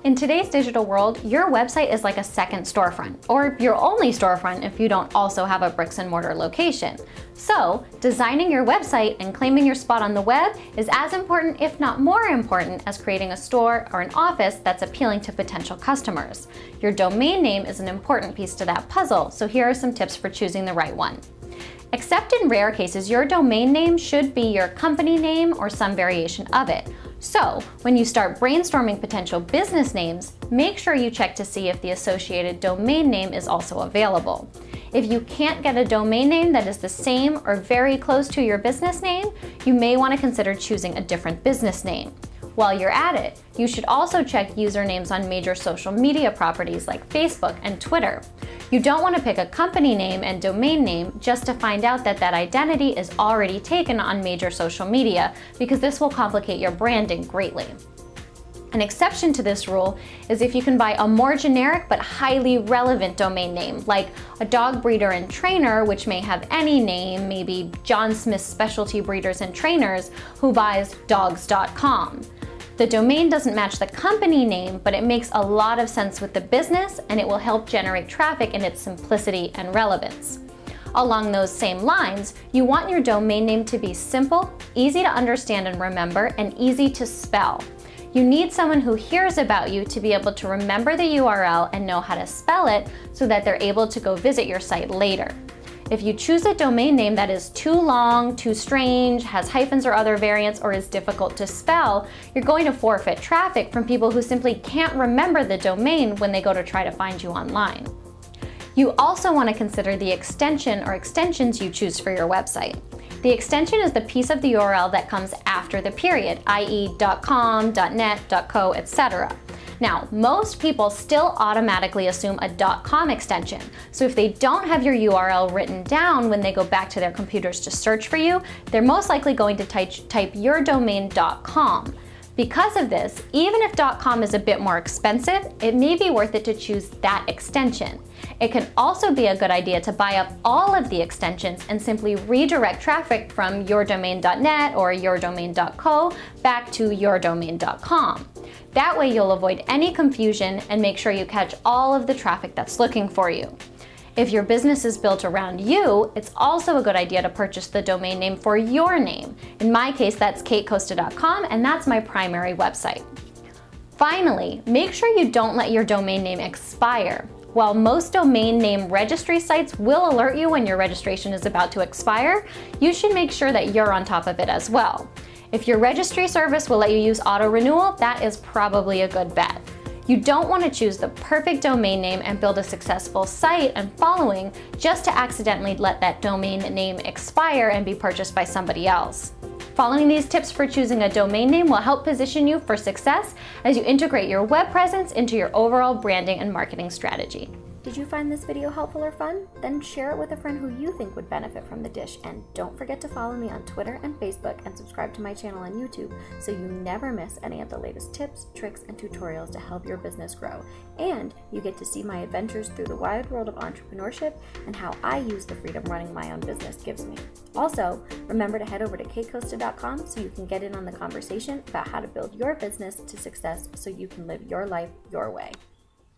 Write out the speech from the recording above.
In today's digital world, your website is like a second storefront, or your only storefront if you don't also have a bricks and mortar location. So, designing your website and claiming your spot on the web is as important, if not more important, as creating a store or an office that's appealing to potential customers. Your domain name is an important piece to that puzzle, so here are some tips for choosing the right one. Except in rare cases, your domain name should be your company name or some variation of it. So, when you start brainstorming potential business names, make sure you check to see if the associated domain name is also available. If you can't get a domain name that is the same or very close to your business name, you may want to consider choosing a different business name. While you're at it, you should also check usernames on major social media properties like Facebook and Twitter. You don't want to pick a company name and domain name just to find out that that identity is already taken on major social media, because this will complicate your branding greatly. An exception to this rule is if you can buy a more generic but highly relevant domain name, like a dog breeder and trainer, which may have any name, maybe John Smith's Specialty Breeders and Trainers, who buys dogs.com. The domain doesn't match the company name, but it makes a lot of sense with the business, and it will help generate traffic in its simplicity and relevance. Along those same lines, you want your domain name to be simple, easy to understand and remember, and easy to spell. You need someone who hears about you to be able to remember the URL and know how to spell it so that they're able to go visit your site later. If you choose a domain name that is too long, too strange, has hyphens or other variants, or is difficult to spell, you're going to forfeit traffic from people who simply can't remember the domain when they go to try to find you online. You also want to consider the extension or extensions you choose for your website. The extension is the piece of the URL that comes after the period, i.e. .com, .net, .co, etc. Now, most people still automatically assume a .com extension, so if they don't have your URL written down when they go back to their computers to search for you, they're most likely going to type your domain .com. Because of this, even if .com is a bit more expensive, it may be worth it to choose that extension. It can also be a good idea to buy up all of the extensions and simply redirect traffic from yourdomain.net or yourdomain.co back to yourdomain.com. That way you'll avoid any confusion and make sure you catch all of the traffic that's looking for you. If your business is built around you, it's also a good idea to purchase the domain name for your name. In my case, that's catecosta.com, and that's my primary website. Finally, make sure you don't let your domain name expire. While most domain name registry sites will alert you when your registration is about to expire, you should make sure that you're on top of it as well. If your registry service will let you use auto renewal, that is probably a good bet. You don't want to choose the perfect domain name and build a successful site and following just to accidentally let that domain name expire and be purchased by somebody else. Following these tips for choosing a domain name will help position you for success as you integrate your web presence into your overall branding and marketing strategy. Did you find this video helpful or fun? Then share it with a friend who you think would benefit from the dish, and don't forget to follow me on Twitter and Facebook and subscribe to my channel on YouTube so you never miss any of the latest tips, tricks, and tutorials to help your business grow. And you get to see my adventures through the wide world of entrepreneurship and how I use the freedom running my own business gives me. Also, remember to head over to catecosta.com so you can get in on the conversation about how to build your business to success so you can live your life your way.